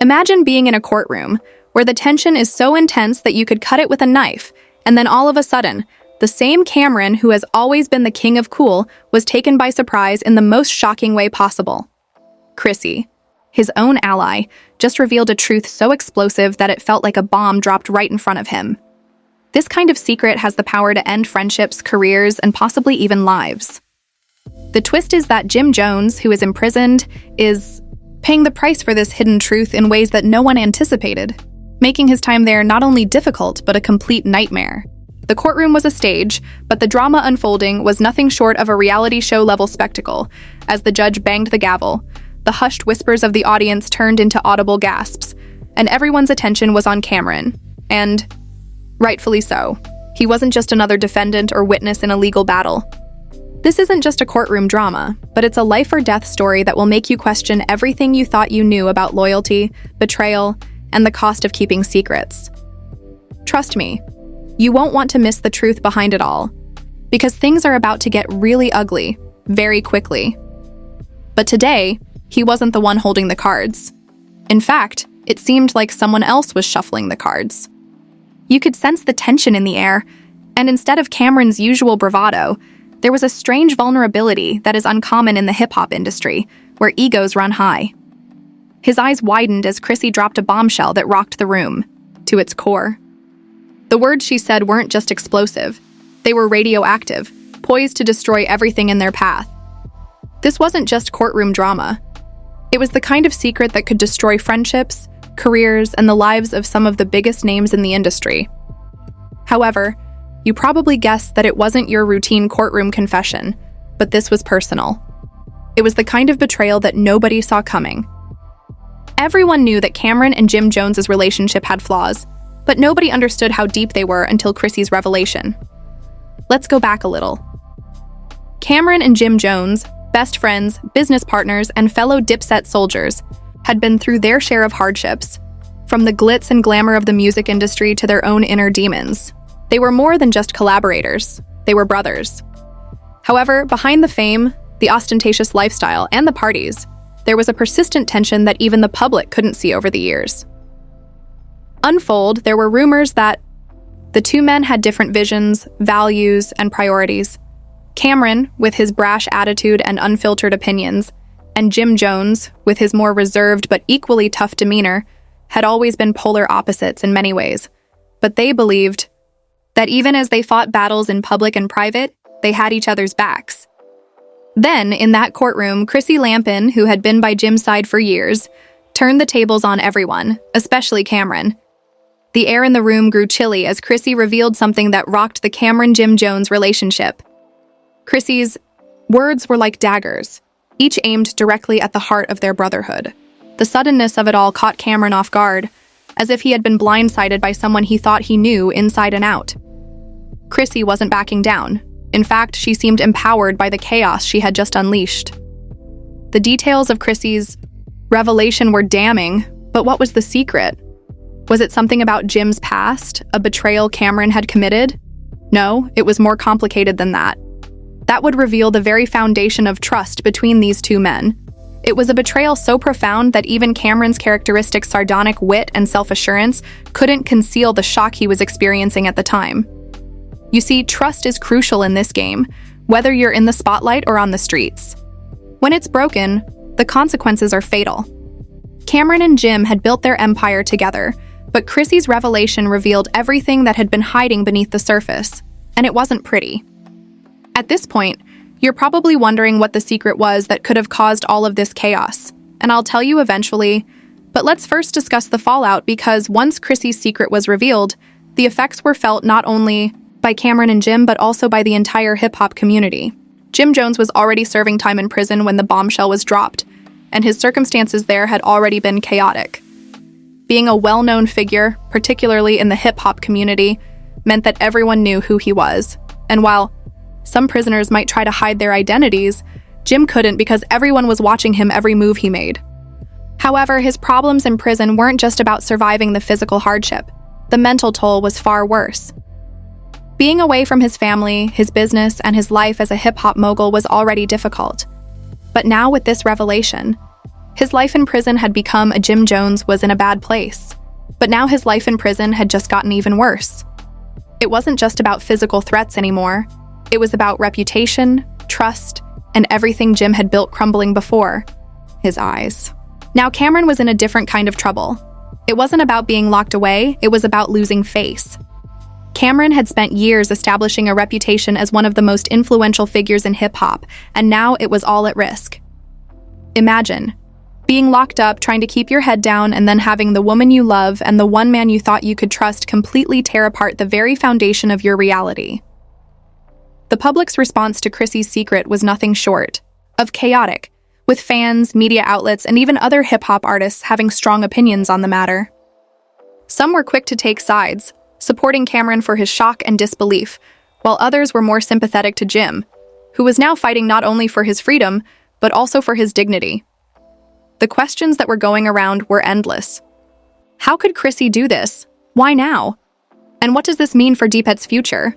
Imagine being in a courtroom where the tension is so intense that you could cut it with a knife, and then all of a sudden, the same Camron who has always been the king of cool was taken by surprise in the most shocking way possible. Chrissy, his own ally, just revealed a truth so explosive that it felt like a bomb dropped right in front of him. This kind of secret has the power to end friendships, careers, and possibly even lives. The twist is that Jim Jones, who is imprisoned, is paying the price for this hidden truth in ways that no one anticipated, making his time there not only difficult but a complete nightmare. The courtroom was a stage, but the drama unfolding was nothing short of a reality show-level spectacle. As the judge banged the gavel, the hushed whispers of the audience turned into audible gasps, and everyone's attention was on Camron. And rightfully so. He wasn't just another defendant or witness in a legal battle. This isn't just a courtroom drama, but it's a life-or-death story that will make you question everything you thought you knew about loyalty, betrayal, and the cost of keeping secrets. Trust me, you won't want to miss the truth behind it all, because things are about to get really ugly, very quickly. But today, he wasn't the one holding the cards. In fact, it seemed like someone else was shuffling the cards. You could sense the tension in the air, and instead of Camron's usual bravado, there was a strange vulnerability that is uncommon in the hip-hop industry, where egos run high. His eyes widened as Chrissy dropped a bombshell that rocked the room, to its core. The words she said weren't just explosive. They were radioactive, poised to destroy everything in their path. This wasn't just courtroom drama. It was the kind of secret that could destroy friendships, careers, and the lives of some of the biggest names in the industry. However, you probably guessed that it wasn't your routine courtroom confession, but this was personal. It was the kind of betrayal that nobody saw coming. Everyone knew that Camron and Jim Jones's relationship had flaws, but nobody understood how deep they were until Chrissy's revelation. Let's go back a little. Camron and Jim Jones, best friends, business partners, and fellow Dipset soldiers, had been through their share of hardships, from the glitz and glamour of the music industry to their own inner demons. They were more than just collaborators, they were brothers. However, behind the fame, the ostentatious lifestyle, and the parties, there was a persistent tension that even the public couldn't see over the years. Unfold, there were rumors that the two men had different visions, values, and priorities. Camron, with his brash attitude and unfiltered opinions, and Jim Jones, with his more reserved but equally tough demeanor, had always been polar opposites in many ways. But they believed that even as they fought battles in public and private, they had each other's backs. Then, in that courtroom, Chrissy Lampkin, who had been by Jim's side for years, turned the tables on everyone, especially Camron. The air in the room grew chilly as Chrissy revealed something that rocked the Camron-Jim Jones relationship. Chrissy's words were like daggers, each aimed directly at the heart of their brotherhood. The suddenness of it all caught Camron off guard, as if he had been blindsided by someone he thought he knew inside and out. Chrissy wasn't backing down. In fact, she seemed empowered by the chaos she had just unleashed. The details of Chrissy's revelation were damning, but what was the secret? Was it something about Jim's past, a betrayal Camron had committed? No, it was more complicated than that. That would reveal the very foundation of trust between these two men. It was a betrayal so profound that even Camron's characteristic sardonic wit and self-assurance couldn't conceal the shock he was experiencing at the time. You see, trust is crucial in this game, whether you're in the spotlight or on the streets. When it's broken, the consequences are fatal. Camron and Jim had built their empire together, but Chrissy's revelation revealed everything that had been hiding beneath the surface, and it wasn't pretty. At this point, you're probably wondering what the secret was that could have caused all of this chaos, and I'll tell you eventually, but let's first discuss the fallout because once Chrissy's secret was revealed, the effects were felt not only by Camron and Jim but also by the entire hip-hop community. Jim Jones was already serving time in prison when the bombshell was dropped, and his circumstances there had already been chaotic. Being a well-known figure, particularly in the hip-hop community, meant that everyone knew who he was. And while some prisoners might try to hide their identities, Jim couldn't because everyone was watching him every move he made. However, his problems in prison weren't just about surviving the physical hardship. The mental toll was far worse. Being away from his family, his business, and his life as a hip-hop mogul was already difficult. But now with this revelation, His life in prison had become a Jim Jones was in a bad place. But now his life in prison had just gotten even worse. It wasn't just about physical threats anymore. It was about reputation, trust, and everything Jim had built crumbling before. His eyes. Now Camron was in a different kind of trouble. It wasn't about being locked away, it was about losing face. Camron had spent years establishing a reputation as one of the most influential figures in hip-hop, and now it was all at risk. Imagine being locked up, trying to keep your head down, and then having the woman you love and the one man you thought you could trust completely tear apart the very foundation of your reality. The public's response to Chrissy's secret was nothing short of chaotic, with fans, media outlets, and even other hip-hop artists having strong opinions on the matter. Some were quick to take sides, supporting Camron for his shock and disbelief, while others were more sympathetic to Jim, who was now fighting not only for his freedom, but also for his dignity. The questions that were going around were endless. How could Chrissy do this? Why now? And what does this mean for Deepet's future?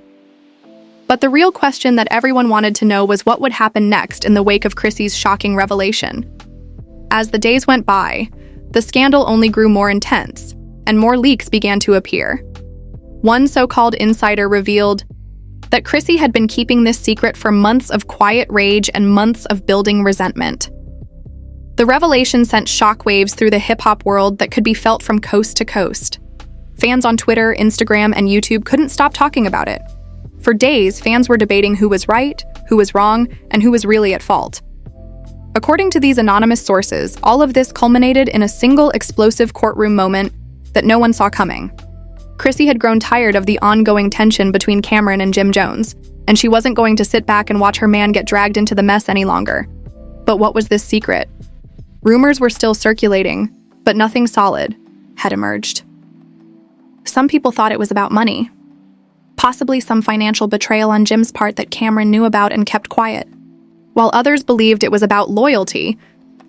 But the real question that everyone wanted to know was what would happen next in the wake of Chrissy's shocking revelation. As the days went by, the scandal only grew more intense, and more leaks began to appear. One so-called insider revealed that Chrissy had been keeping this secret for months of quiet rage and months of building resentment. The revelation sent shockwaves through the hip-hop world that could be felt from coast to coast. Fans on Twitter, Instagram, and YouTube couldn't stop talking about it. For days, fans were debating who was right, who was wrong, and who was really at fault. According to these anonymous sources, all of this culminated in a single explosive courtroom moment that no one saw coming. Chrissy had grown tired of the ongoing tension between Camron and Jim Jones, and she wasn't going to sit back and watch her man get dragged into the mess any longer. But what was this secret? Rumors were still circulating, but nothing solid had emerged. Some people thought it was about money, possibly some financial betrayal on Jim's part that Camron knew about and kept quiet, while others believed it was about loyalty.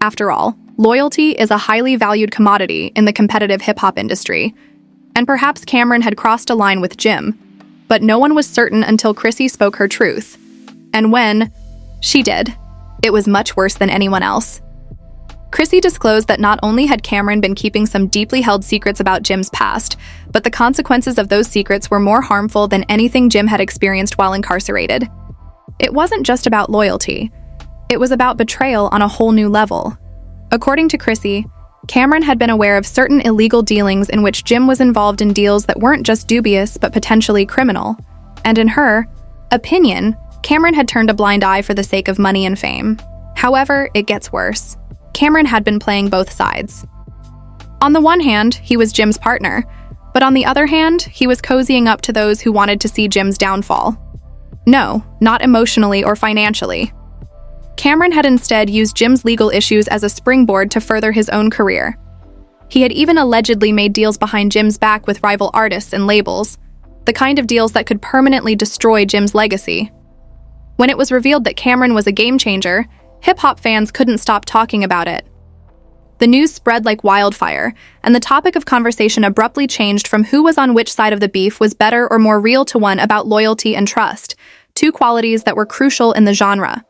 After all, loyalty is a highly valued commodity in the competitive hip-hop industry, and perhaps Camron had crossed a line with Jim, but no one was certain until Chrissy spoke her truth. And when she did, it was much worse than anyone else. Chrissy disclosed that not only had Camron been keeping some deeply held secrets about Jim's past, but the consequences of those secrets were more harmful than anything Jim had experienced while incarcerated. It wasn't just about loyalty. It was about betrayal on a whole new level. According to Chrissy, Camron had been aware of certain illegal dealings in which Jim was involved in deals that weren't just dubious but potentially criminal. And in her opinion, Camron had turned a blind eye for the sake of money and fame. However, it gets worse. Camron had been playing both sides. On the one hand, he was Jim's partner, but on the other hand, he was cozying up to those who wanted to see Jim's downfall. No, not emotionally or financially. Camron had instead used Jim's legal issues as a springboard to further his own career. He had even allegedly made deals behind Jim's back with rival artists and labels, the kind of deals that could permanently destroy Jim's legacy. When it was revealed that Camron was a game changer, hip-hop fans couldn't stop talking about it. The news spread like wildfire, and the topic of conversation abruptly changed from who was on which side of the beef was better or more real to one about loyalty and trust, two qualities that were crucial in the genre.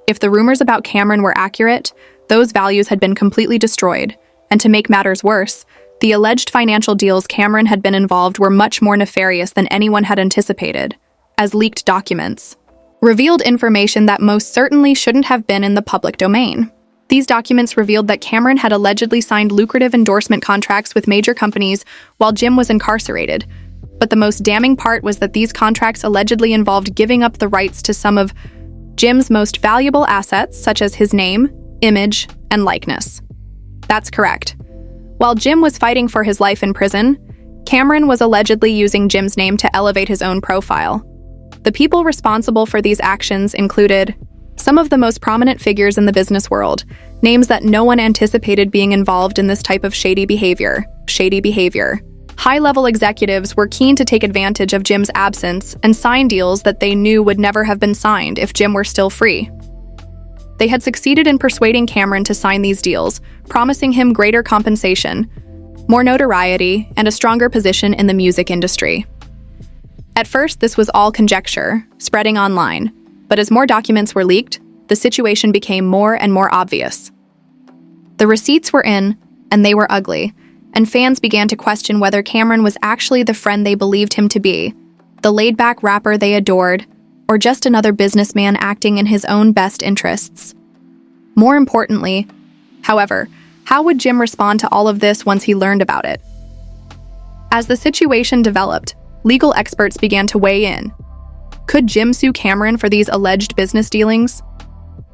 If the rumors about Camron were accurate, those values had been completely destroyed, and to make matters worse, the alleged financial deals Camron had been involved were much more nefarious than anyone had anticipated, as leaked documents revealed information that most certainly shouldn't have been in the public domain. These documents revealed that Camron had allegedly signed lucrative endorsement contracts with major companies while Jim was incarcerated. But the most damning part was that these contracts allegedly involved giving up the rights to some of Jim's most valuable assets, such as his name, image, and likeness. That's correct. While Jim was fighting for his life in prison, Camron was allegedly using Jim's name to elevate his own profile. The people responsible for these actions included some of the most prominent figures in the business world, names that no one anticipated being involved in this type of shady behavior. High-level executives were keen to take advantage of Jim's absence and sign deals that they knew would never have been signed if Jim were still free. They had succeeded in persuading Camron to sign these deals, promising him greater compensation, more notoriety, and a stronger position in the music industry. At first, this was all conjecture, spreading online, but as more documents were leaked, the situation became more and more obvious. The receipts were in, and they were ugly, and fans began to question whether Camron was actually the friend they believed him to be, the laid-back rapper they adored, or just another businessman acting in his own best interests. More importantly, however, how would Jim respond to all of this once he learned about it? As the situation developed, legal experts began to weigh in. Could Jim sue Camron for these alleged business dealings?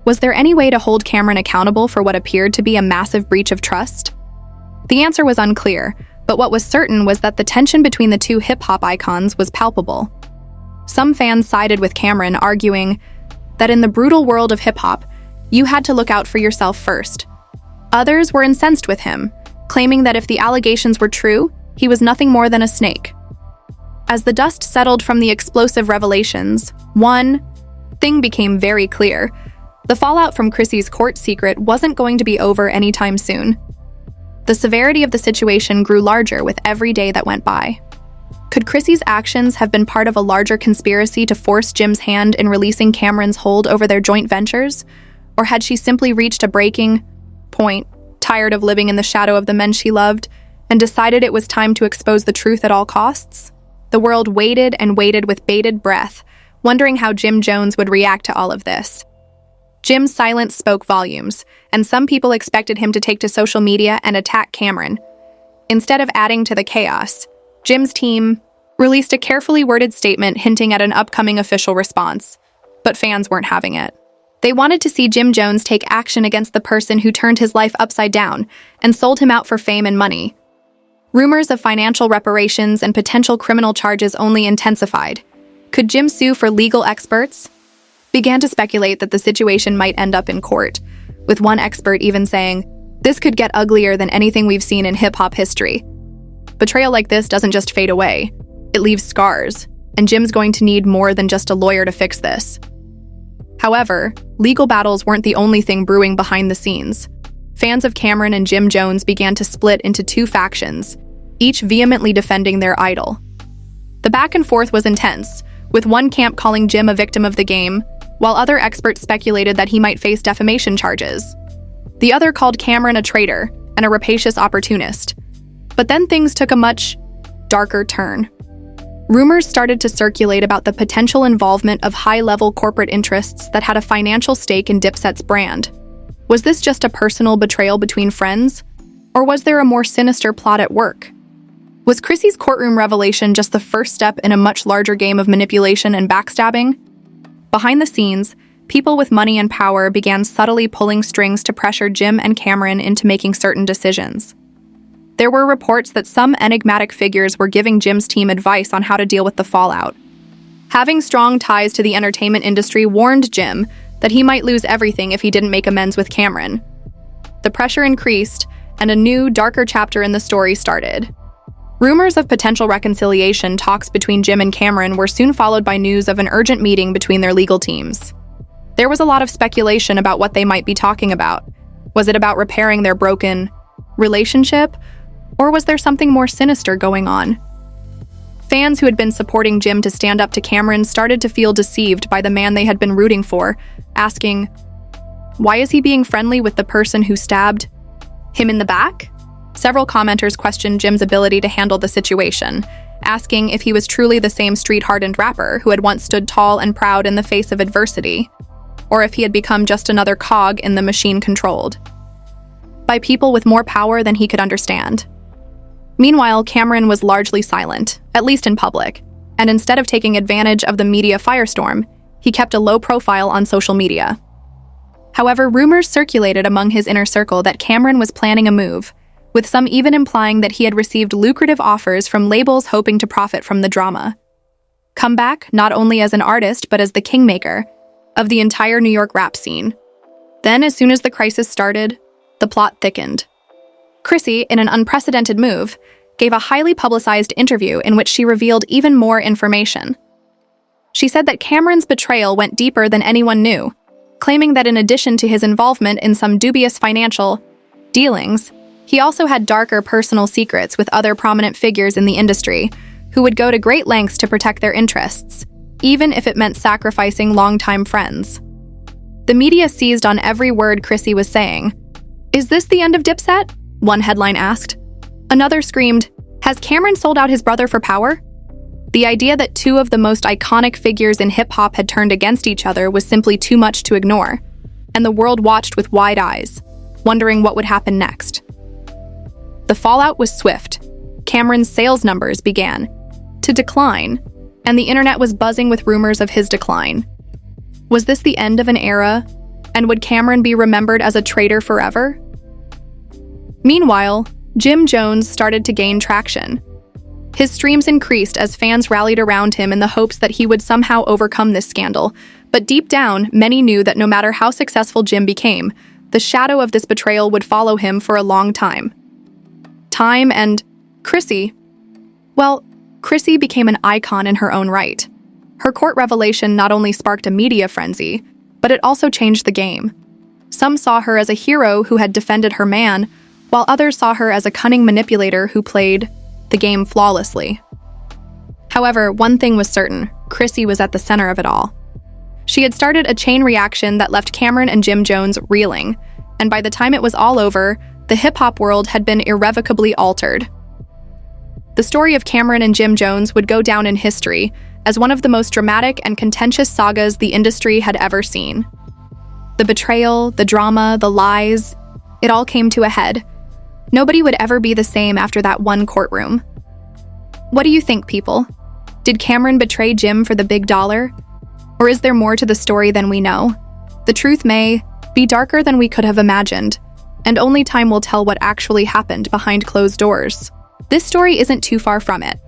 Was there any way to hold Camron accountable for what appeared to be a massive breach of trust? The answer was unclear, but what was certain was that the tension between the two hip-hop icons was palpable. Some fans sided with Camron, arguing that in the brutal world of hip-hop, you had to look out for yourself first. Others were incensed with him, claiming that if the allegations were true, he was nothing more than a snake. As the dust settled from the explosive revelations, one thing became very clear. The fallout from Chrissy's court secret wasn't going to be over anytime soon. The severity of the situation grew larger with every day that went by. Could Chrissy's actions have been part of a larger conspiracy to force Jim's hand in releasing Camron's hold over their joint ventures? Or had she simply reached a breaking point, tired of living in the shadow of the men she loved, and decided it was time to expose the truth at all costs? The world waited and waited with bated breath, wondering how Jim Jones would react to all of this. Jim's silence spoke volumes, and some people expected him to take to social media and attack Camron. Instead of adding to the chaos, Jim's team released a carefully worded statement hinting at an upcoming official response. But fans weren't having it. They wanted to see Jim Jones take action against the person who turned his life upside down and sold him out for fame and money. Rumors of financial reparations and potential criminal charges only intensified. Could Jim sue for legal experts? Began to speculate that the situation might end up in court, with one expert even saying, "This could get uglier than anything we've seen in hip-hop history." Betrayal like this doesn't just fade away, it leaves scars, and Jim's going to need more than just a lawyer to fix this. However, legal battles weren't the only thing brewing behind the scenes. Fans of Camron and Jim Jones began to split into two factions, each vehemently defending their idol. The back and forth was intense, with one camp calling Jim a victim of the game, while other experts speculated that he might face defamation charges. The other called Camron a traitor and a rapacious opportunist. But then things took a much darker turn. Rumors started to circulate about the potential involvement of high-level corporate interests that had a financial stake in Dipset's brand. Was this just a personal betrayal between friends? Or was there a more sinister plot at work? Was Chrissy's courtroom revelation just the first step in a much larger game of manipulation and backstabbing? Behind the scenes, people with money and power began subtly pulling strings to pressure Jim and Camron into making certain decisions. There were reports that some enigmatic figures were giving Jim's team advice on how to deal with the fallout. Having strong ties to the entertainment industry warned Jim that he might lose everything if he didn't make amends with Camron. The pressure increased, and a new, darker chapter in the story started. Rumors of potential reconciliation talks between Jim and Camron were soon followed by news of an urgent meeting between their legal teams. There was a lot of speculation about what they might be talking about. Was it about repairing their broken relationship? Or was there something more sinister going on? Fans who had been supporting Jim to stand up to Camron started to feel deceived by the man they had been rooting for, asking, why is he being friendly with the person who stabbed him in the back? Several commenters questioned Jim's ability to handle the situation, asking if he was truly the same street-hardened rapper who had once stood tall and proud in the face of adversity, or if he had become just another cog in the machine controlled by people with more power than he could understand. Meanwhile, Camron was largely silent, at least in public, and instead of taking advantage of the media firestorm, he kept a low profile on social media. However, rumors circulated among his inner circle that Camron was planning a move, with some even implying that he had received lucrative offers from labels hoping to profit from the drama. Come back not only as an artist but as the kingmaker of the entire New York rap scene. Then, as soon as the crisis started, the plot thickened. Chrissy, in an unprecedented move, gave a highly publicized interview in which she revealed even more information. She said that Camron's betrayal went deeper than anyone knew, claiming that in addition to his involvement in some dubious financial dealings, he also had darker personal secrets with other prominent figures in the industry who would go to great lengths to protect their interests, even if it meant sacrificing longtime friends. The media seized on every word Chrissy was saying, "Is this the end of Dipset?" one headline asked. Another screamed, "Has Camron sold out his brother for power?" The idea that two of the most iconic figures in hip-hop had turned against each other was simply too much to ignore, and the world watched with wide eyes, wondering what would happen next. The fallout was swift. Camron's sales numbers began to decline, and the internet was buzzing with rumors of his decline. Was this the end of an era, and would Camron be remembered as a traitor forever? Meanwhile, Jim Jones started to gain traction. His streams increased as fans rallied around him in the hopes that he would somehow overcome this scandal, but deep down, many knew that no matter how successful Jim became, the shadow of this betrayal would follow him for a long time. And Chrissy, well, Chrissy became an icon in her own right. Her court revelation not only sparked a media frenzy, but it also changed the game. Some saw her as a hero who had defended her man, while others saw her as a cunning manipulator who played the game flawlessly. However, one thing was certain: Chrissy was at the center of it all. She had started a chain reaction that left Camron and Jim Jones reeling, and by the time it was all over, the hip-hop world had been irrevocably altered. The story of Camron and Jim Jones would go down in history as one of the most dramatic and contentious sagas the industry had ever seen. The betrayal, the drama, the lies, it all came to a head. Nobody would ever be the same after that one courtroom. What do you think, people? Did Camron betray Jim for the big dollar? Or is there more to the story than we know? The truth may be darker than we could have imagined, and only time will tell what actually happened behind closed doors. This story isn't too far from it.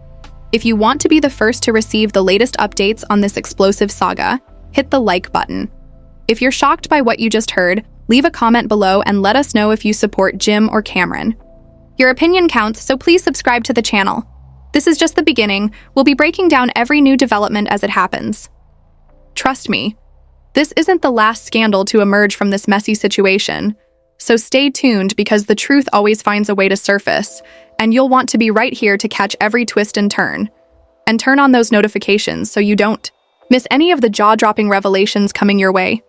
If you want to be the first to receive the latest updates on this explosive saga, hit the like button. If you're shocked by what you just heard, leave a comment below and let us know if you support Jim or Camron. Your opinion counts, so please subscribe to the channel. This is just the beginning. We'll be breaking down every new development as it happens. Trust me, this isn't the last scandal to emerge from this messy situation. So stay tuned, because the truth always finds a way to surface, and you'll want to be right here to catch every twist and turn. And turn on those notifications so you don't miss any of the jaw-dropping revelations coming your way.